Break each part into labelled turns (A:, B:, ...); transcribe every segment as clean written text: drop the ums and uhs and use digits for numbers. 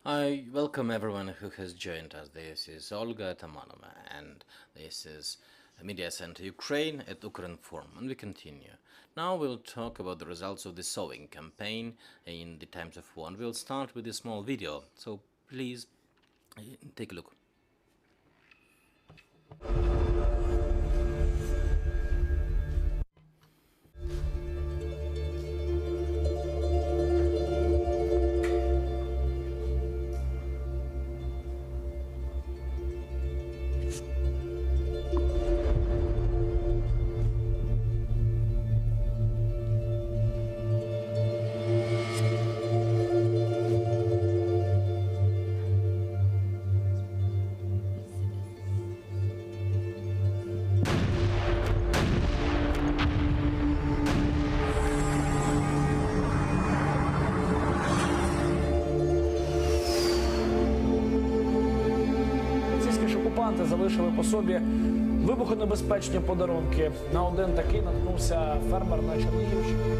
A: I welcome everyone who has joined us. This is Olga Tamanova, and this is Media Center Ukraine at Ukrinform, and we continue. Now we'll talk about the results of the sowing campaign in the times of war. And we'll start with a small video, so please take a look.
B: Російські ж окупанти залишили по собі вибухонебезпечні подарунки. На один такий наткнувся фермер на Чернігівщині.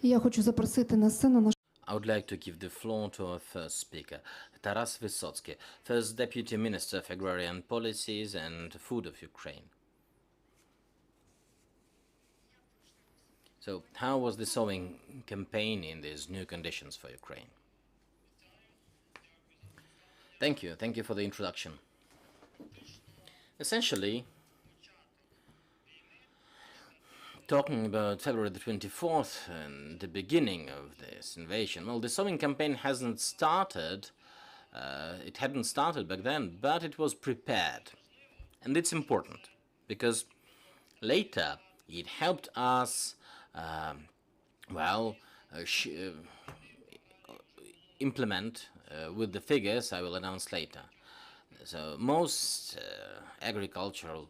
C: Я хочу запросити на сцену наш
A: I would like to give the floor to our first speaker, Taras Vysotskyi, First Deputy Minister of Agrarian Policies and Food of Ukraine. So, how was the sowing campaign in these new conditions for Ukraine? Thank you for the introduction. Essentially, talking about February the 24th and the beginning of this invasion, well, the sowing campaign hasn't started, it hadn't started back then, but it was prepared. And it's important, because later it helped us, implement with the figures I will announce later. So most agricultural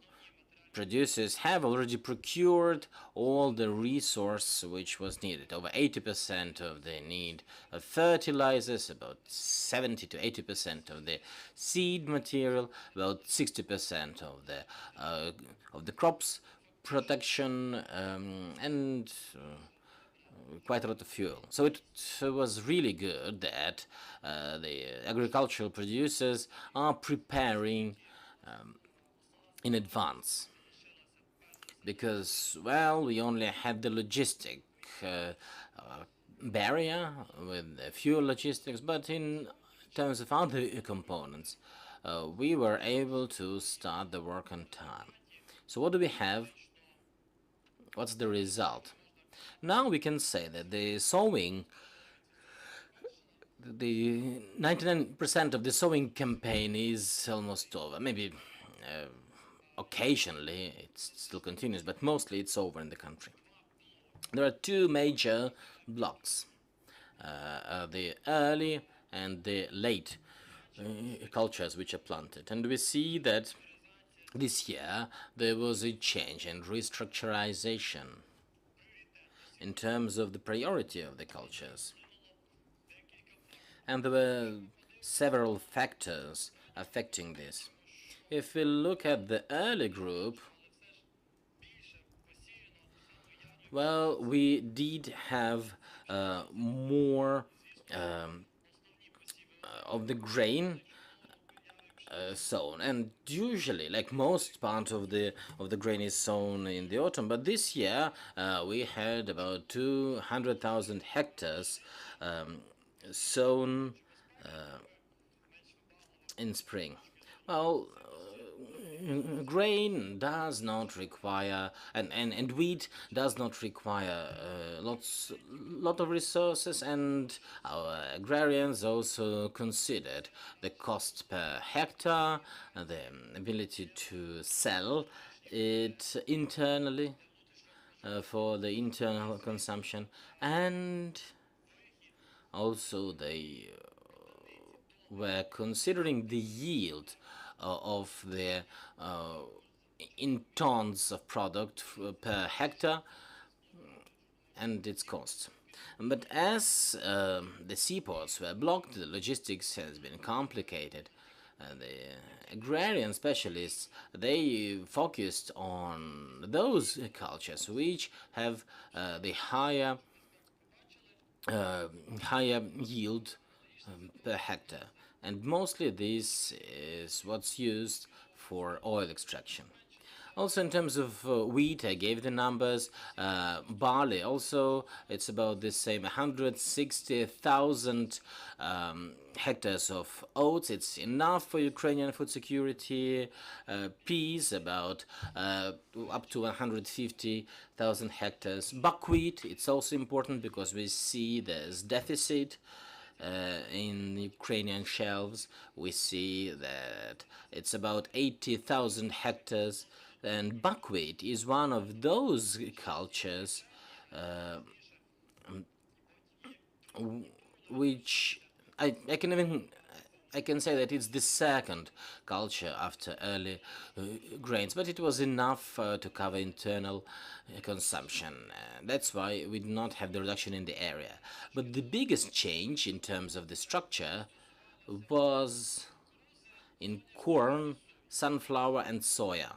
A: producers have already procured all the resource which was needed. Over 80% of the need of fertilizers, about 70 to 80% of the seed material, about 60% of the crops protection, and quite a lot of fuel. So it was really good that the agricultural producers are preparing in advance, because, well, we only had the logistic barrier with the fuel logistics, but in terms of other components, we were able to start the work on time. So what do we have? What's the result? Now we can say that the sowing, the 99% of the sowing campaign is almost over. Maybe occasionally it still continues, but mostly it's over in the country. There are two major blocks, the early and the late cultures which are planted. And we see that this year there was a change and restructurization in terms of the priority of the cultures. And there were several factors affecting this. If we look at the early group, well, we did have more of the grain sown, and usually, like most part of the grain is sown in the autumn. But this year we had about 200,000 hectares sown in spring. Well, grain does not require, and wheat does not require lot of resources, and our agrarians also considered the cost per hectare, the ability to sell it internally for the internal consumption, and also they were considering the yield of the in tons of product per hectare and its costs. But as the seaports were blocked, the logistics has been complicated. The agrarian specialists, they focused on those cultures which have the higher yield per hectare, and mostly this is what's used for oil extraction. Also, in terms of wheat, I gave the numbers. Barley, also, it's about the same 160,000 hectares of oats. It's enough for Ukrainian food security. Peas, about up to 150,000 hectares. Buckwheat, it's also important because we see there's deficit in Ukrainian shelves. We see that it's about 80,000 hectares, and buckwheat is one of those cultures which I can even I can say that it's the second culture after early grains, but it was enough to cover internal consumption. That's why we did not have the reduction in the area. But the biggest change in terms of the structure was in corn, sunflower, and soya.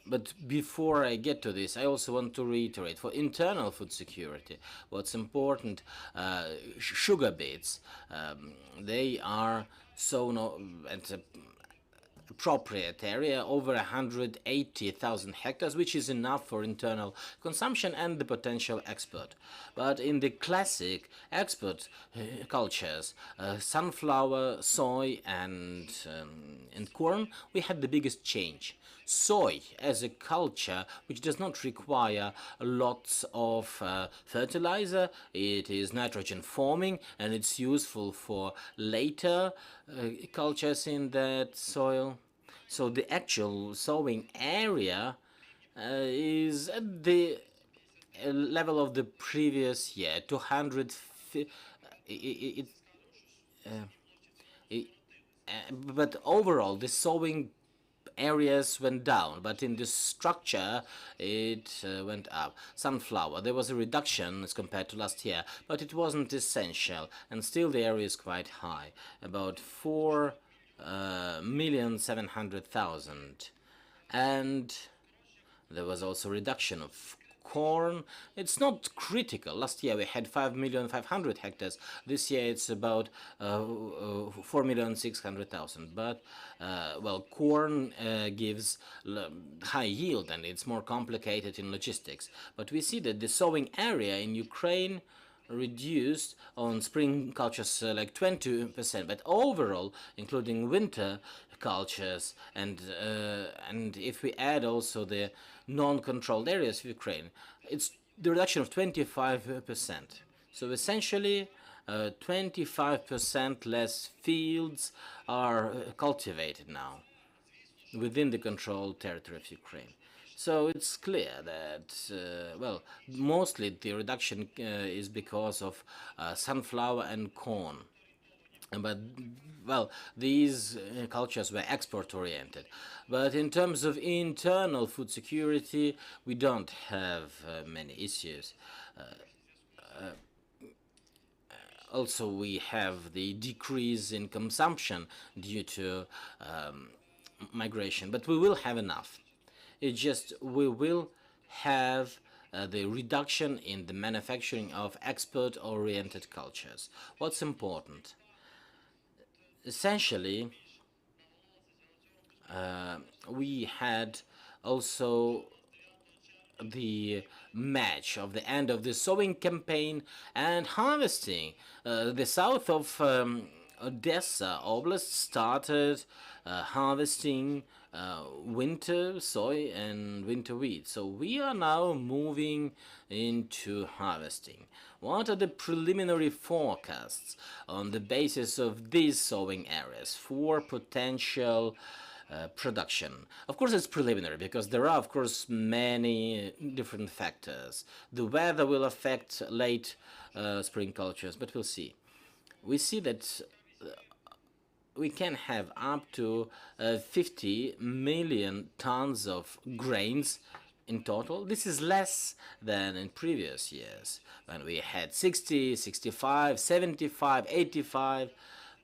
A: But before I get to this, I also want to reiterate for internal food security, what's important, sugar beets, they are sown at a appropriate area over 180,000 hectares, which is enough for internal consumption and the potential export. But in the classic export cultures, sunflower, soy, and corn, we had the biggest change. Soy as a culture which does not require lots of fertilizer, it is nitrogen forming and it's useful for later cultures in that soil. So the actual sowing area is at the level of the previous year, 200. But overall, the sowing areas went down, but in the structure it went up. Sunflower, there was a reduction as compared to last year, but it wasn't essential, and still the area is quite high, about 4,700,000. And there was also a reduction of corn. It's not critical. Last year we had 5,500,000 hectares. This year it's about 4,600,000. But well, corn gives high yield and it's more complicated in logistics. But we see that the sowing area in Ukraine reduced on spring cultures like 20%, but overall, including winter cultures, and if we add also the non-controlled areas of Ukraine, it's the reduction of 25%. So essentially, 25% less fields are cultivated now within the controlled territory of Ukraine. So it's clear that, well, mostly the reduction is because of sunflower and corn. But, well, these cultures were export-oriented. But in terms of internal food security, we don't have many issues. Also, we have the decrease in consumption due to migration, but we will have enough. It's just we will have the reduction in the manufacturing of export-oriented cultures. What's important? Essentially, we had also the match of the end of the sowing campaign and harvesting. The south of Odessa Oblast started harvesting winter soy and winter wheat. So we are now moving into harvesting. What are the preliminary forecasts on the basis of these sowing areas for potential production? Of course, it's preliminary because there are, of course, many different factors. The weather will affect late spring cultures, but we'll see. We see that we can have up to 50 million tons of grains in total. This is less than in previous years when we had 60, 65, 75, 85.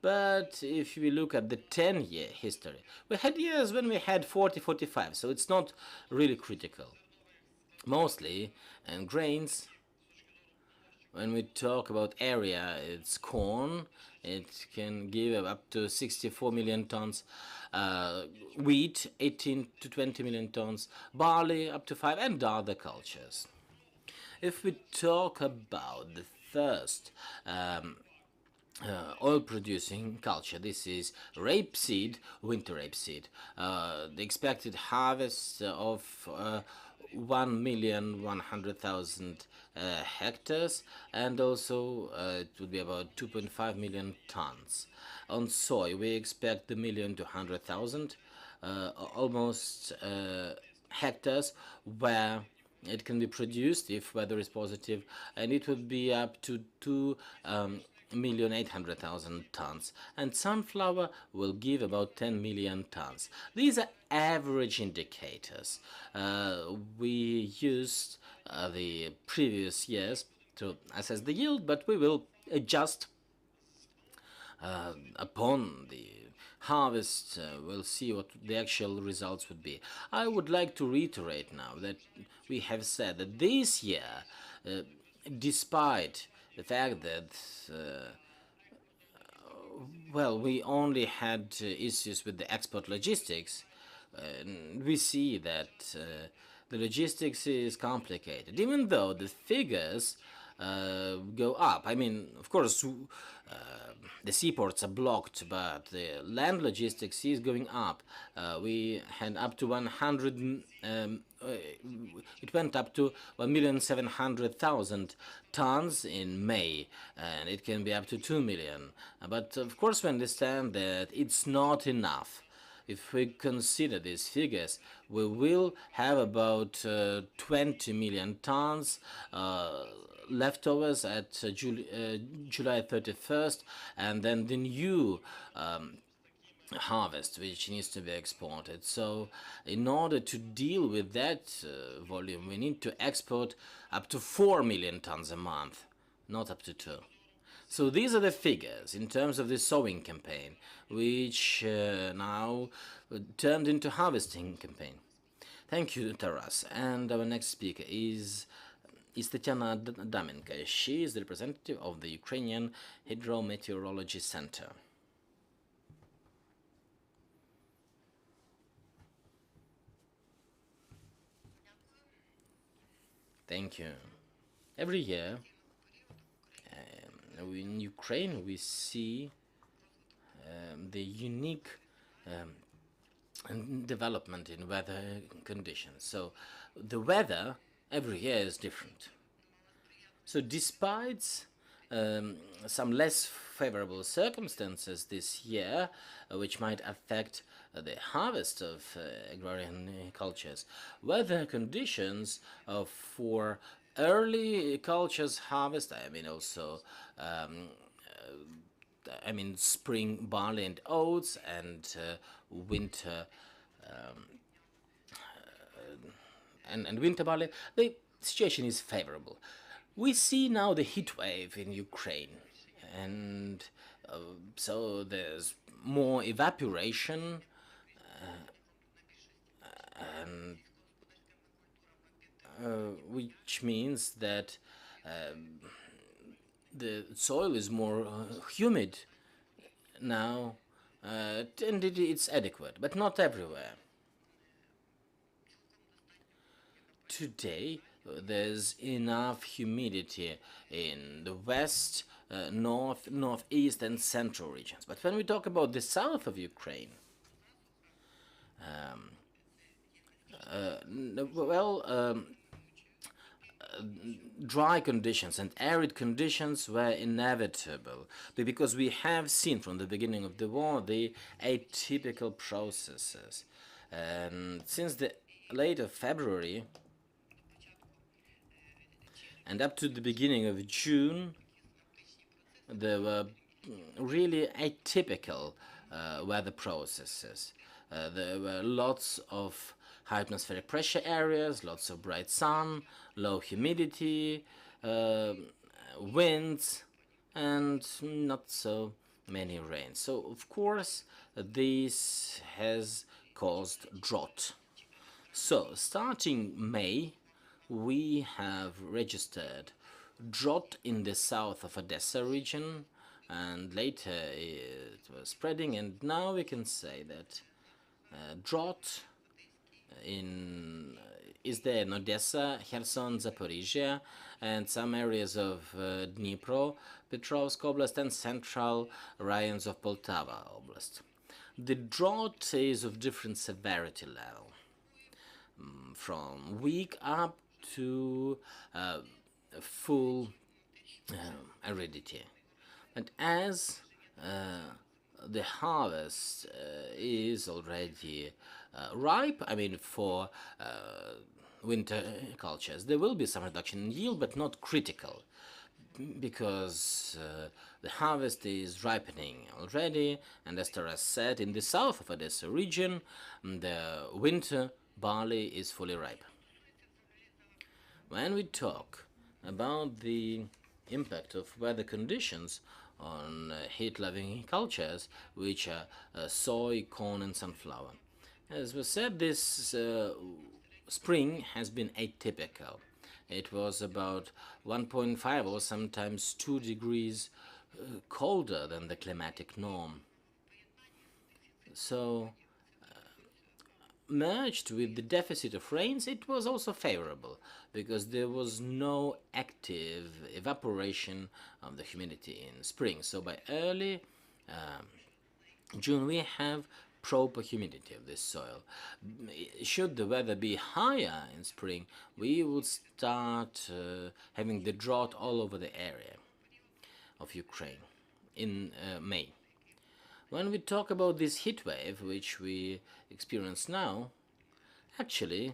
A: But if we look at the 10-year history, we had years when we had 40, 45, so it's not really critical. Mostly, and grains, when we talk about area, it's corn. It can give up to 64 million tons. Wheat, 18 to 20 million tons. Barley, up to 5, and other cultures. If we talk about the first oil-producing culture, this is rapeseed, winter rapeseed. The expected harvest of 1,100,000 hectares, and also it would be about 2.5 million tons. On soy, we expect the 1,200,000 almost hectares where it can be produced if weather is positive, and it would be up to 2,800,000 tons, and sunflower will give about 10 million tons. These are average indicators. We used the previous years to assess the yield, but we will adjust upon the harvest. We'll see what the actual results would be. I would like to reiterate now that we have said that this year, despite the fact that well, we only had issues with the export logistics, we see that the logistics is complicated, even though the figures go up. I mean, of course, the seaports are blocked, but the land logistics is going up. We had up to 100, it went up to 1,700,000 tons in May, and it can be up to 2 million. But of course, we understand that it's not enough. If we consider these figures, we will have about 20 million tons leftovers at July 31st, and then the new harvest which needs to be exported. So in order to deal with that volume, we need to export up to 4 million tons a month, not up to 2. So these are the figures in terms of the sowing campaign, which now turned into harvesting campaign. Thank you, Taras. And our next speaker is Tetiana Adamenko. She is the representative of the Ukrainian Hydro-Meteorology Center. Thank you. Every year in Ukraine we see the unique development in weather conditions. So the weather every year is different. So despite some less favorable circumstances this year, which might affect the harvest of agrarian cultures, weather conditions for early cultures harvest, I mean also spring barley and oats, and winter and winter barley, the situation is favorable. We see now the heat wave in Ukraine, and so there's more evaporation, and which means that the soil is more humid now, and it's adequate, but not everywhere. Today, there's enough humidity in the west, north, northeast, and central regions. But when we talk about the south of Ukraine, dry conditions and arid conditions were inevitable, because we have seen from the beginning of the war the atypical processes. And since the late of February and up to the beginning of June, there were really atypical weather processes. There were lots of high atmospheric pressure areas, lots of bright sun, low humidity, winds, and not so many rains. So, of course, this has caused drought. So, starting May, we have registered drought in the south of Odessa region, and later it was spreading, and now we can say that drought in is there in Odessa, Kherson, Zaporizhia, and some areas of Dnipro, Petrovsk Oblast, and central rayons of Poltava Oblast. The drought is of different severity level, from weak up to full aridity. And as the harvest is already ripe, I mean, for winter cultures, there will be some reduction in yield, but not critical, because the harvest is ripening already, and as Taras said, in the south of Odessa region, the winter barley is fully ripe. When we talk about the impact of weather conditions on heat-loving cultures, which are soy, corn, and sunflower, as we said, this spring has been atypical. It was about 1.5 or sometimes 2 degrees colder than the climatic norm. So, merged with the deficit of rains, it was also favorable because there was no active evaporation of the humidity in spring. So by early June we have proper humidity of this soil. Should the weather be higher in spring, we would start having the drought all over the area of Ukraine in May. When we talk about this heat wave, which we experience now, actually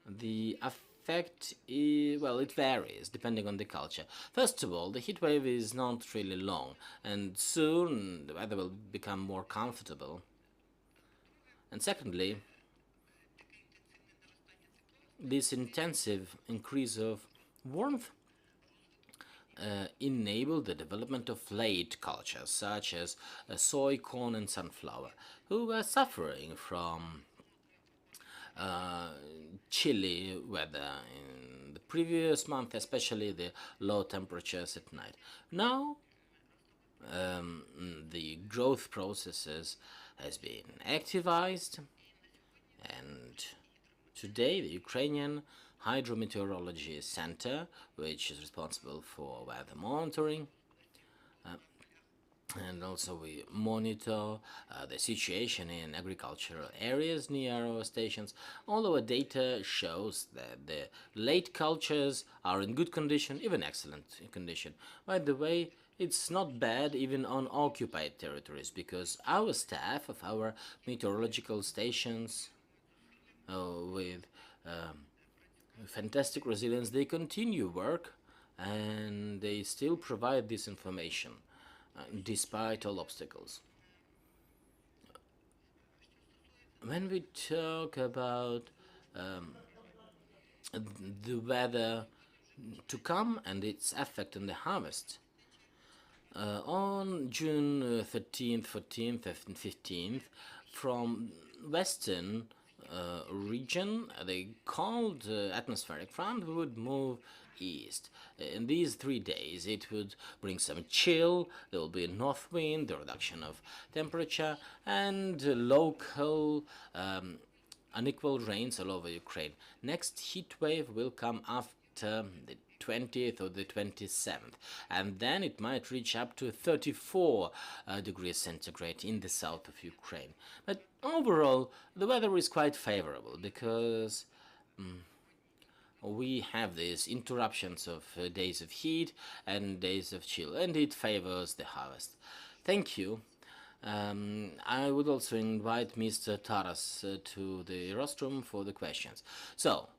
A: the effect is, well, it varies depending on the culture. First of all, the heat wave is not really long, and soon the weather will become more comfortable. And secondly, this intensive increase of warmth enable the development of late cultures such as soy, corn, and sunflower, who were suffering from chilly weather in the previous month, especially the low temperatures at night. Now, the growth processes has been activized, and today the Ukrainian Hydro-Meteorology Center, which is responsible for weather monitoring, and also we monitor the situation in agricultural areas near our stations. All our data shows that the late cultures are in good condition, even excellent condition. By the way, it's not bad even on occupied territories, because our staff of our meteorological stations with fantastic resilience, they continue work and they still provide this information despite all obstacles. When we talk about the weather to come and its effect on the harvest, on June 13th, 14th, and 15th, from western region, the cold atmospheric front would move east. In these 3 days, it would bring some chill, there will be a north wind, the reduction of temperature, and local unequal rains all over Ukraine. Next heat wave will come after the 20th or the 27th, and then it might reach up to 34 degrees centigrade in the south of Ukraine. But overall, the weather is quite favorable because we have these interruptions of days of heat and days of chill, and it favors the harvest. Thank you. I would also invite Mr. Taras to the rostrum for the questions. So,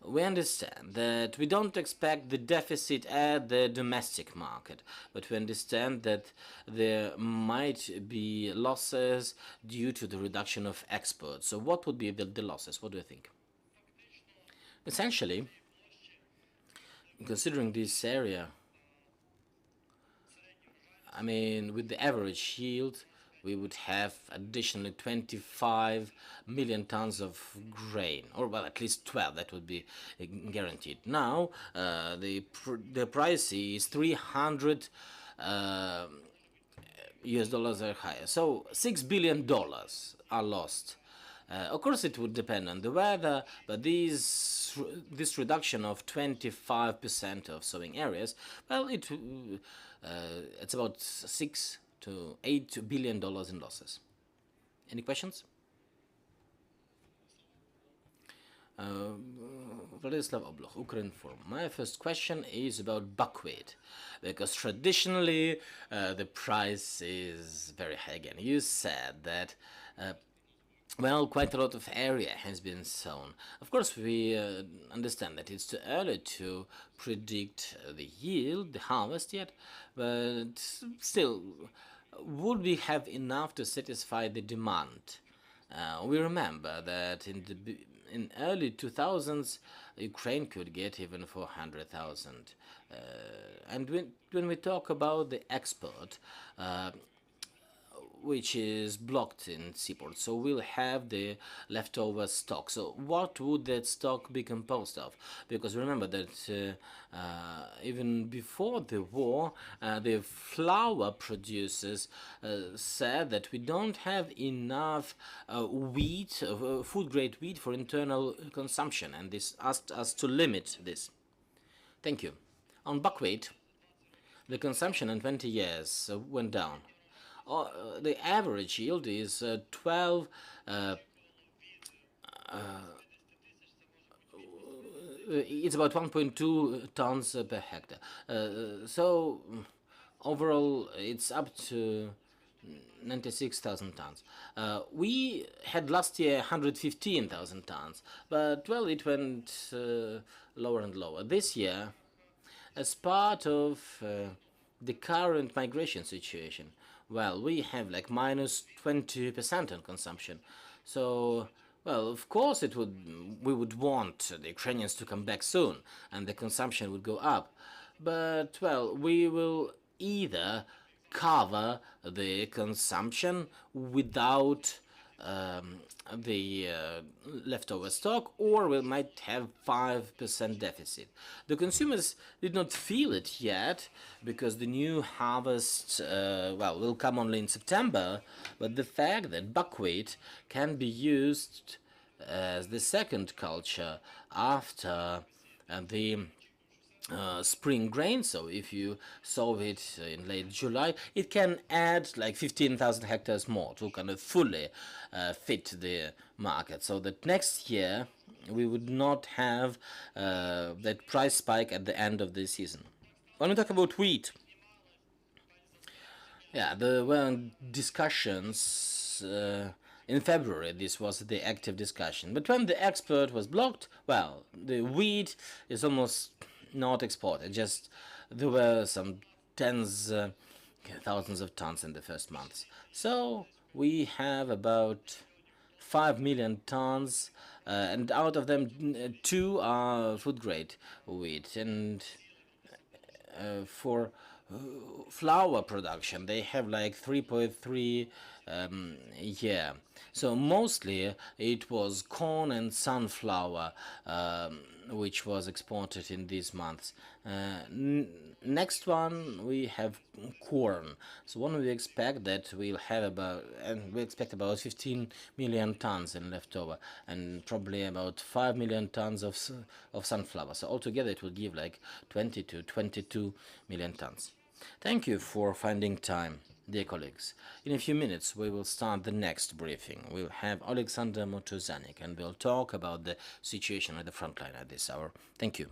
A: we understand that we don't expect the deficit at the domestic market, but we understand that there might be losses due to the reduction of exports. So what would be the losses? What do you think? Essentially, considering this area, I mean, with the average yield, we would have additionally 25 million tons of grain, or well, at least 12. That would be guaranteed. Now, the price is 300 US dollars are higher, so $6 billion are lost. Of course, it would depend on the weather, but this reduction of 25% of sowing areas, well, it's about $6 to $8 billion in losses. Any questions? Vladislav Obloch, Ukrinform. My first question is about buckwheat, because traditionally the price is very high again. You said that well, quite a lot of area has been sown. Of course, we understand that it's too early to predict the yield, the harvest yet, but still, would we have enough to satisfy the demand? We remember that in early 2000s, Ukraine could get even 400,000. And when we talk about the export, which is blocked in seaport, so we'll have the leftover stock. So what would that stock be composed of? Because remember that even before the war, the flour producers said that we don't have enough wheat, food-grade wheat for internal consumption, and this asked us to limit this. Thank you. On buckwheat, the consumption in 20 years went down. The average yield is 12 it's about 1.2 tons per hectare. So overall it's up to 96,000 tons. We had last year 115,000 tons, but well, it went lower and lower. This year, as part of the current migration situation, well, we have like minus 20% on consumption. So, well, of course we would want the Ukrainians to come back soon and the consumption would go up. But, well, we will either cover the consumption without the leftover stock, or we might have 5% deficit. The consumers did not feel it yet because the new harvest well, will come only in September, but the fact that buckwheat can be used as the second culture after the spring grain, so if you sow it in late July, it can add like 15,000 hectares more to kind of fully fit the market, so that next year we would not have that price spike at the end of the season. When we talk about wheat, yeah, there were discussions in February. This was the active discussion, but when the export was blocked, well, the wheat is almost not exported. Just there were some tens, thousands of tons in the first months. So we have about 5 million tons, and out of them, 2 are food-grade wheat. And for flour production, they have like 3.3 yeah. So mostly it was corn and sunflower which was exported in these months. Next one we have corn. So one we expect that we'll have about, and we expect about 15 million tons in leftover, and probably about 5 million tons of sunflower. So altogether it will give like 20 to 22 million tons. Thank you for finding time, dear colleagues. In a few minutes we will start the next briefing. We'll have Alexander Motozanik and we'll talk about the situation at the front line at this hour. Thank you.